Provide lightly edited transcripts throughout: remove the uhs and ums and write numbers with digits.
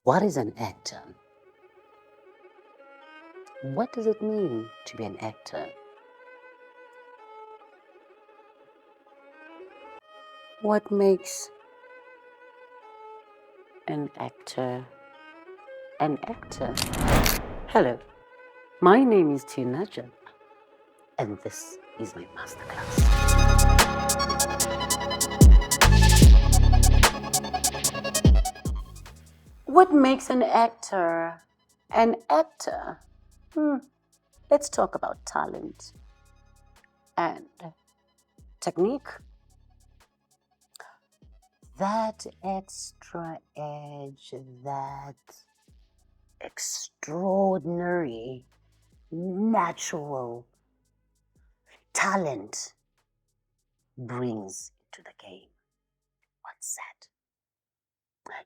What is an actor? What does it mean to be an actor? What makes an actor an actor? Hello, my name is Tina Jaxa, and this is my masterclass. What makes an actor an actor? Let's talk about talent and technique. That extra edge, that extraordinary, natural talent brings to the game. What's that?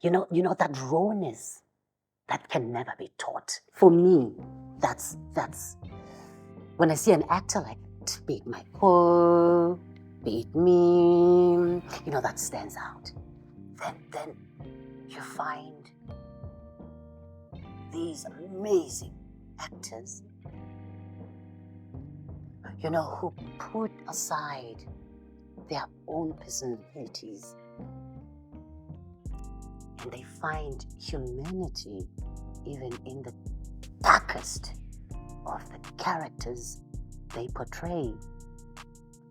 You know that rawness that can never be taught. For me, that's when I see an actor like it, be it Michael, be it me, that stands out. Then you find these amazing actors, who put aside their own personalities and they find humanity even in the darkest of the characters they portray.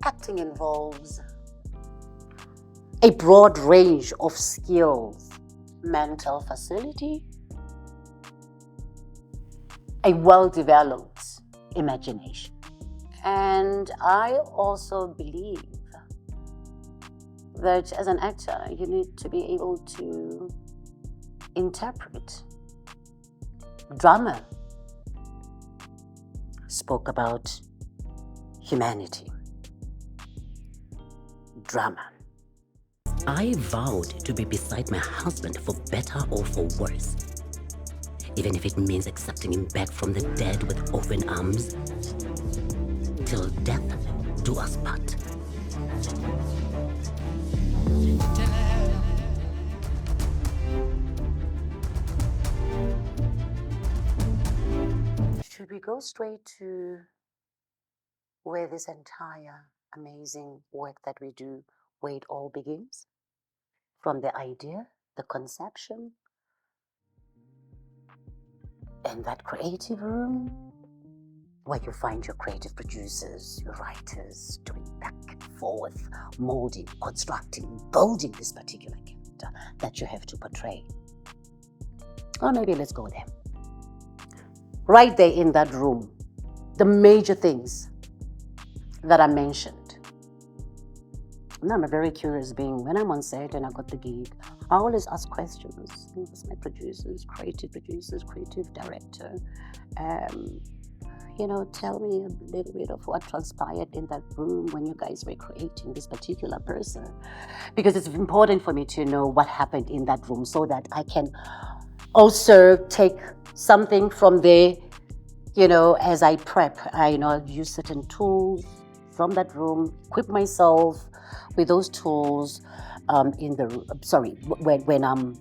Acting involves a broad range of skills, mental facility, a well-developed imagination. And I also believe that as an actor, you need to be able to interpret. Drama spoke about humanity. Drama. I vowed to be beside my husband for better or for worse, even if it means accepting him back from the dead with open arms, till death do us part. Should we go straight to where this entire amazing work that we do, where it all begins? From the idea, the conception, and that creative room where you find your creative producers, your writers doing back and forth, molding, constructing, building this particular character that you have to portray. Or maybe let's go there. Right there in that room, the major things that I mentioned. Now, I'm a very curious being. When I'm on set and I got the gig, I always ask questions. Who's my producers, creative director? Tell me a little bit of what transpired in that room when you guys were creating this particular person. Because it's important for me to know what happened in that room so that I can also take something from there, as I prep. I'll use certain tools from that room, equip myself with those tools when I'm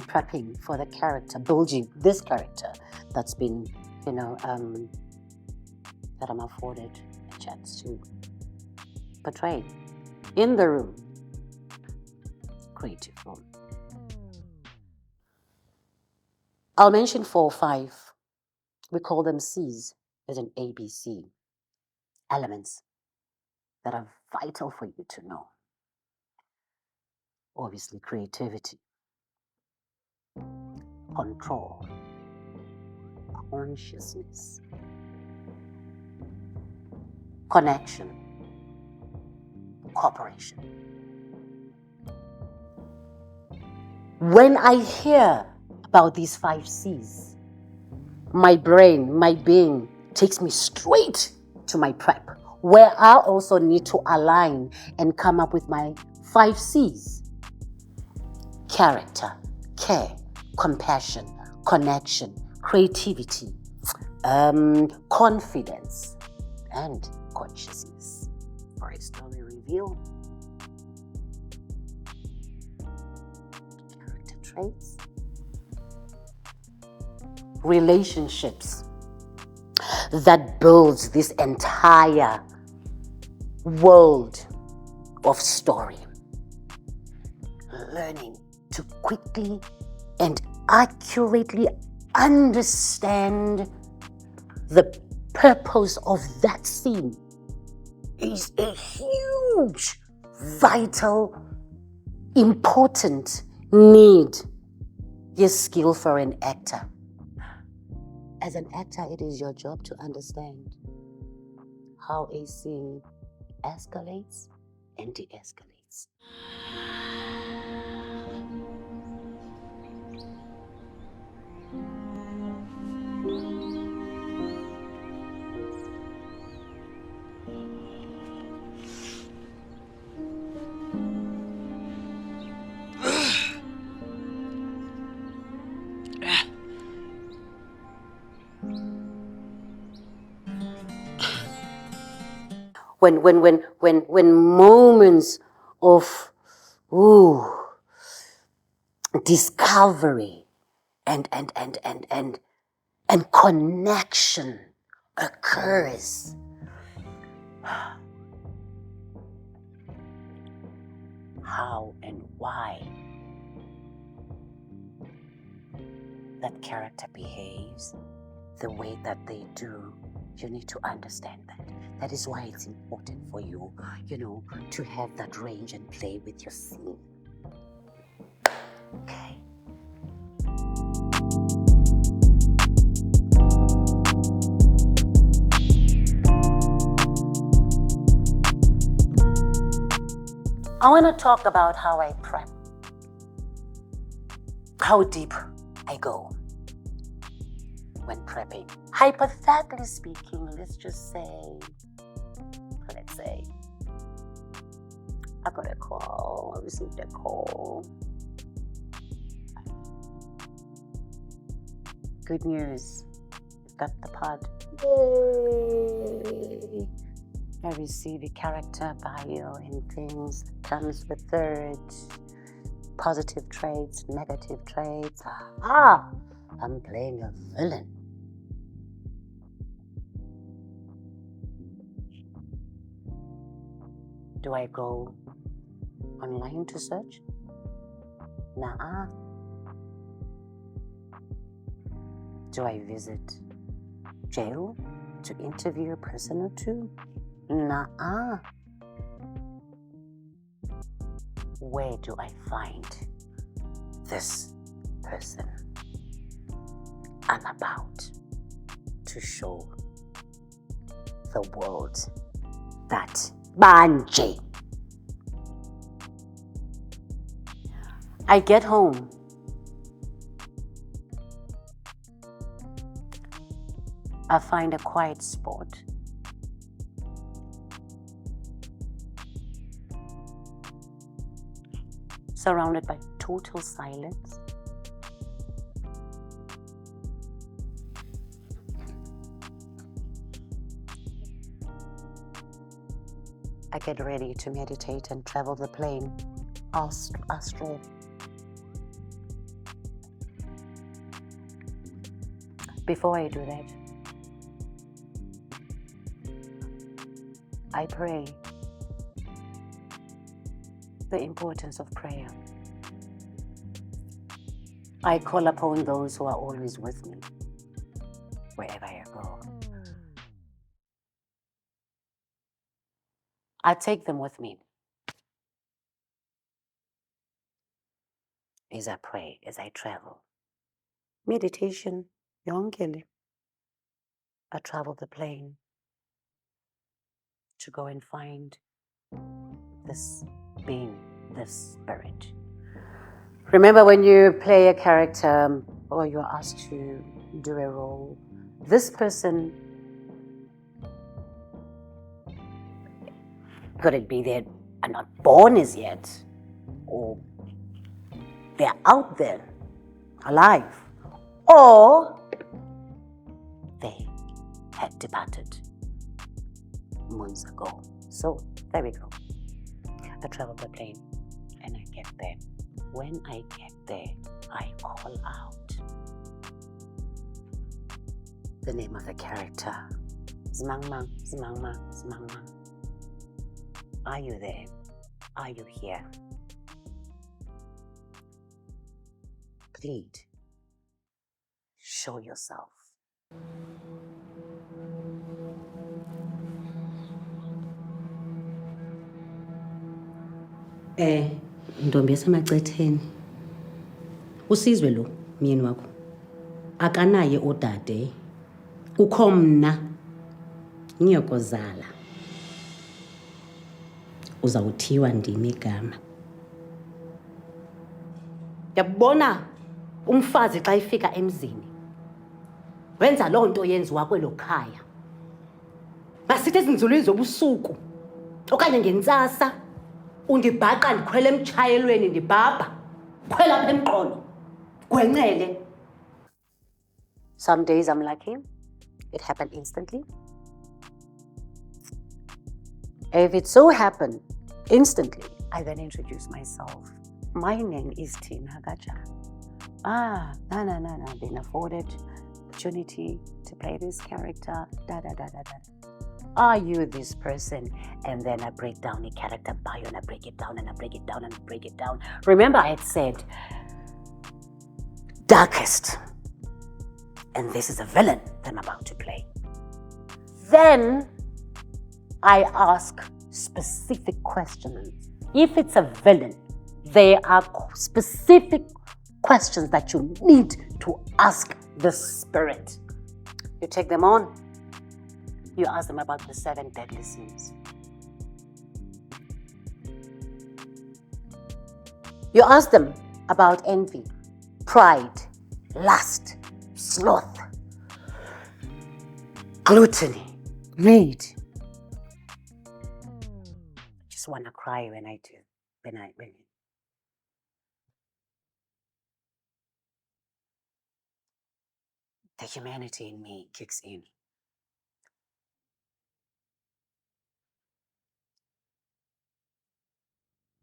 prepping for the character, building this character that's been that I'm afforded a chance to portray in the room. Creative room. I'll mention 4 or 5. We call them C's as an ABC. Elements that are vital for you to know. Obviously, creativity, control, consciousness, connection, cooperation. When I hear about these 5 C's, my brain, my being takes me straight to my prep, where I also need to align and come up with my 5 C's. Character, care, compassion, connection, creativity, confidence, and consciousness. For a story reveal, character traits, relationships that builds this entire world of story. Learning to quickly and accurately understand the purpose of that scene is a huge, vital, important need. Your skill for an actor. As an actor, it is your job to understand how a scene escalates and de-escalates. When moments of discovery and connection occurs, how and why that character behaves the way that they do, you need to understand that. That is why it's important for you, to have that range and play with your scene. Okay. I want to talk about how I prep, how deep I go when prepping. Hypothetically speaking, let's say, I got a call, I received a call. Good news, got the part. Yay! I receive a character bio and things that comes with it. Positive traits, negative traits. I'm playing a villain. Do I go online to search? Nah. Do I visit jail to interview a person or two? Nah. Where do I find this person I'm about to show the world that Banji? I get home. I find a quiet spot. Surrounded by total silence. I get ready to meditate and travel the plane, astral. Before I do that, I pray. The importance of prayer. I call upon those who are always with me, wherever I go. I take them with me as I pray, as I travel. Meditation, yonkele. I travel the plane to go and find this being, this spirit. Remember, when you play a character or you're asked to do a role, this person could it be they are not born as yet, or they're out there, alive, or they had departed months ago. So there we go. I travel the plane and I get there. When I get there, I call out the name of the character. Zmangmang, Zmangmang, Zmangmang. Are you there? Are you here? Plead. Show yourself. Ntombi yasemacetheni. Usizwe lo, myeni wakho. Akanaye udade. Kukho mna, nyokozala. Uzawuthiwa ndim igama. Yabona umfazi xa ifika emzini. Wenza loo nto yenziwa kwelo khaya. Masithi ezinzulwini zobusuku okanye ngentsasa undibhaqa ndikhwele emtshayelweni ndibhabha. Khwela apha emqolo. Gwencele. Some days I'm lucky. It happened instantly. If it so happened instantly, I then introduce myself. My name is Tina Jaxa. No. Been afforded opportunity to play this character. Are you this person? And then I break down a character bio and I break it down and I break it down and I break it down. Remember I had said darkest. And this is a villain that I'm about to play. Then I ask specific questions. If it's a villain, there are specific questions that you need to ask the spirit. You take them on. You ask them about the 7 deadly sins. You ask them about envy, pride, lust, sloth, gluttony, greed. I just want to cry when I do. When the humanity in me kicks in.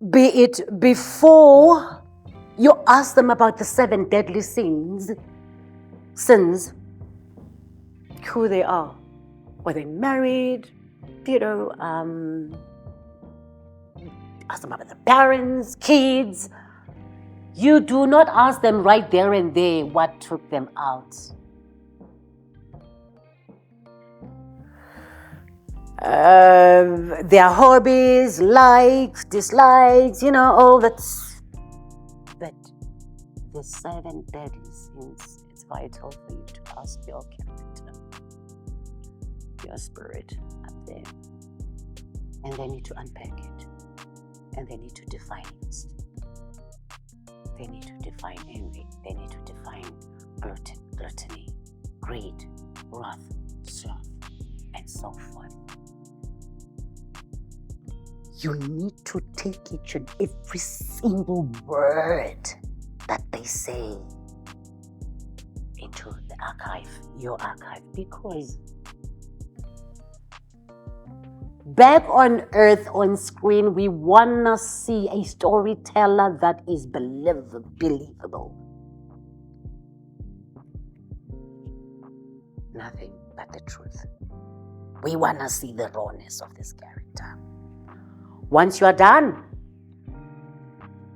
Be it before you ask them about the 7 deadly sins, who they are, were they married, ask them about the parents, kids. You do not ask them right there and there what took them out. Their hobbies, likes, dislikes, all that. But the 7 deadly sins, it's vital for you to ask your character, your spirit up there. And they need to unpack it. And they need to define it. They need to define envy. They need to define gluttony, greed, wrath, sloth, and so forth. You need to take each and every single word that they say into the archive, your archive, because back on earth, on screen, we want to see a storyteller that is believable. Nothing but the truth. We want to see the rawness of this character. Once you are done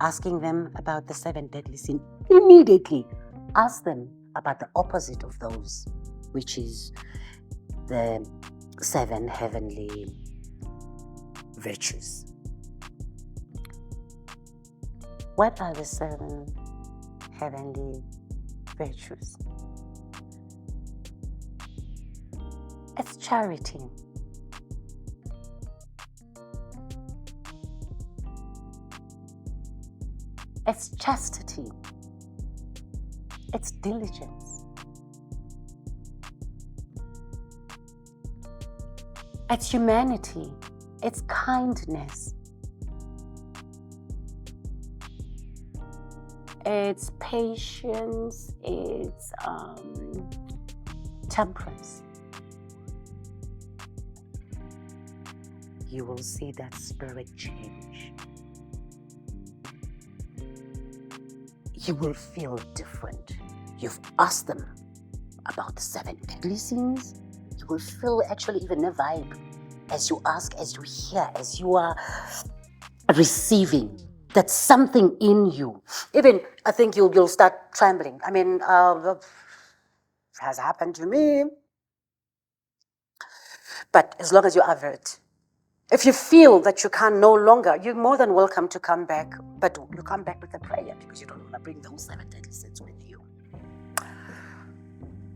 asking them about the 7 deadly sins, immediately ask them about the opposite of those, which is the 7 heavenly virtues. What are the 7 heavenly virtues? It's charity. It's chastity. It's diligence. It's humanity. It's kindness. It's patience. It's temperance. You will see that spirit change. You will feel different. You've asked them about the 7 deadly sins, you will feel actually even a vibe as you ask, as you hear, as you are receiving. That's something in you. Even, I think you'll start trembling. I mean, it has happened to me. But as long as you avert, if you feel that you can no longer, you're more than welcome to come back. But you come back with a prayer because you don't want to bring those 7 deadly sins with you.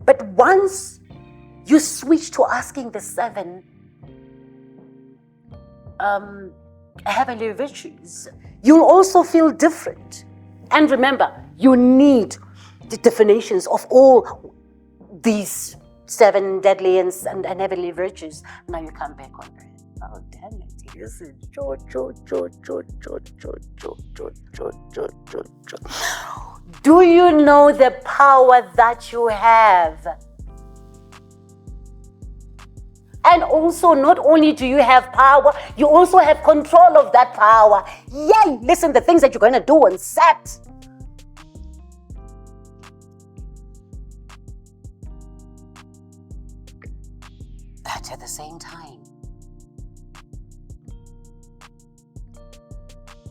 But once you switch to asking the 7 heavenly virtues, you'll also feel different. And remember, you need the definitions of all these 7 deadly and heavenly virtues. Now you come back on earth. Oh, damn it. Listen. Do you know the power that you have? And also, not only do you have power, you also have control of that power. Yay! Listen, the things that you're going to do on set. But at the same time,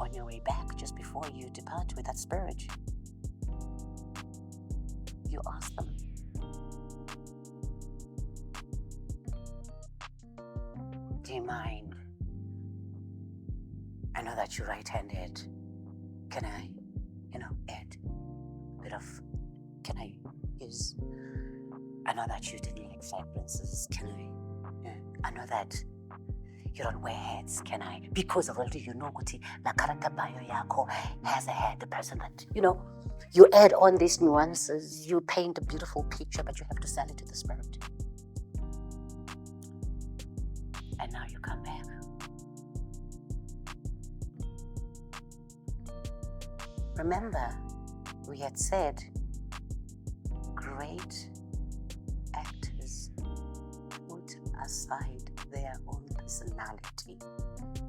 on your way back, just before you depart with that spirit, you ask them, do you mind? I know that you're right-handed. Can I, add a bit of, can I use, I know that you didn't like fragrances. Can I know that you don't wear hats. Can I? Because already you know what the character bio yako has a head, the person that, you add on these nuances, you paint a beautiful picture, but you have to sell it to the spirit. And now you come back. Remember, we had said great actors put aside their own personality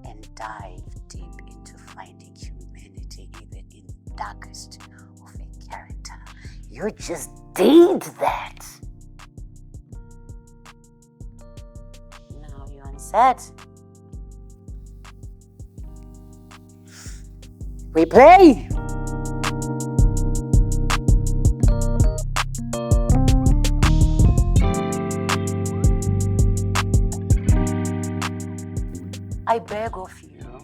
and dive deep into finding humanity even in the darkest of a character. You just did that. Now you're on set. We play. I beg of you,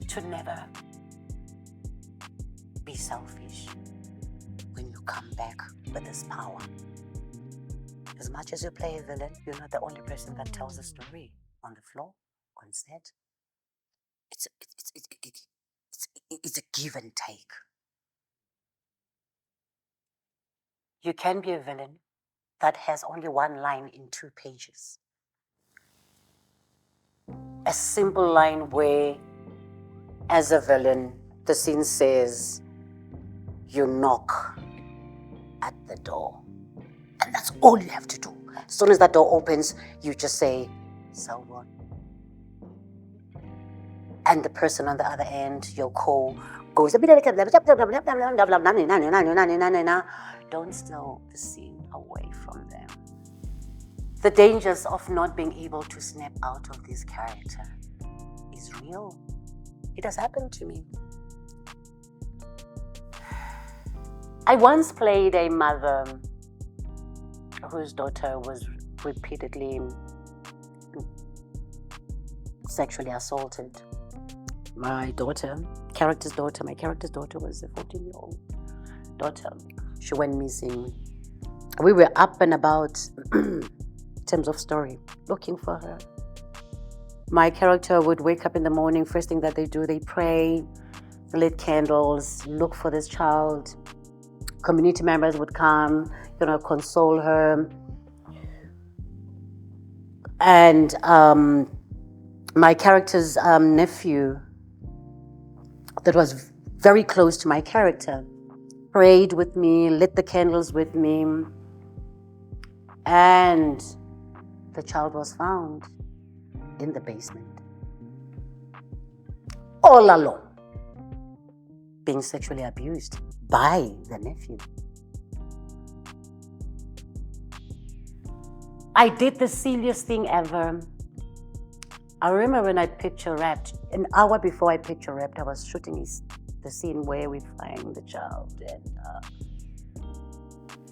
to never be selfish when you come back with this power. As much as you play a villain, you're not the only person that tells a story on the floor, on set. It's a give and take. You can be a villain that has only one line in 2 pages. A simple line where, as a villain, the scene says, you knock at the door. And that's all you have to do. As soon as that door opens, you just say, so what? And the person on the other end, your co, goes, don't steal the scene away from them. The dangers of not being able to snap out of this character is real. It has happened to me. I once played a mother whose daughter was repeatedly sexually assaulted. My character's daughter was a 14-year-old daughter. She went missing. We were up and about in terms of story, looking for her. My character would wake up in the morning, first thing that they do, they pray, lit candles, look for this child. Community members would come, console her. And my character's nephew, that was very close to my character, prayed with me, lit the candles with me, and the child was found in the basement, all alone, being sexually abused by the nephew. I did the silliest thing ever. I remember when I picture wrapped, an hour before I picture wrapped, I was shooting the scene where we find the child. And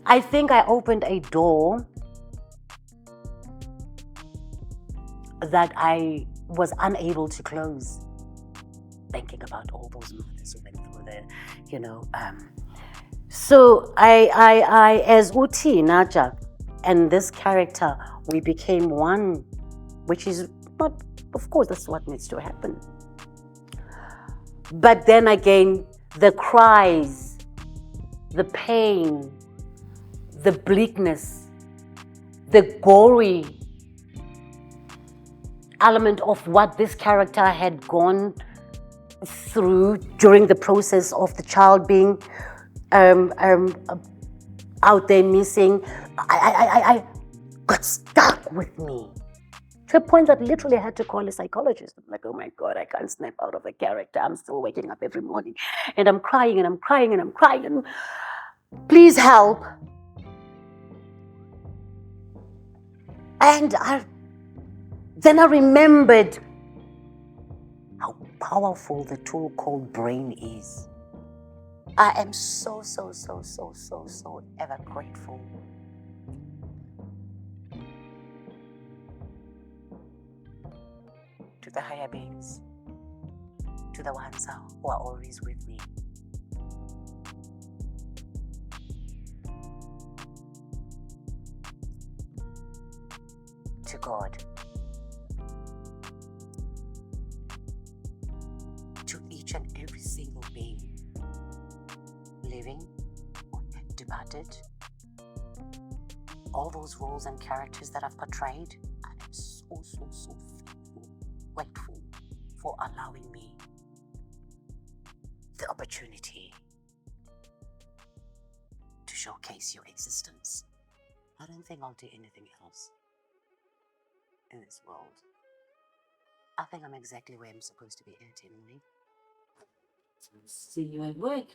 I think I opened a door that I was unable to close, thinking about all those mothers who went through the, So I as Tina Jaxa and this character, we became one, which is not, of course, that's what needs to happen. But then again, the cries, the pain, the bleakness, the gory element of what this character had gone through during the process of the child being out there missing, I got stuck with me to a point that literally I had to call a psychologist. I'm like, oh my God, I can't snap out of a character. I'm still waking up every morning and I'm crying and I'm crying and I'm crying and please help. And then I remembered how powerful the tool called brain is. I am so ever grateful to the higher beings, to the ones who are always with me. To God, to each and every single being, living or departed, all those roles and characters that I've portrayed, I am so grateful for allowing me the opportunity to showcase your existence. I don't think I'll do anything else in this world. I think I'm exactly where I'm supposed to be at anyway. See you at work.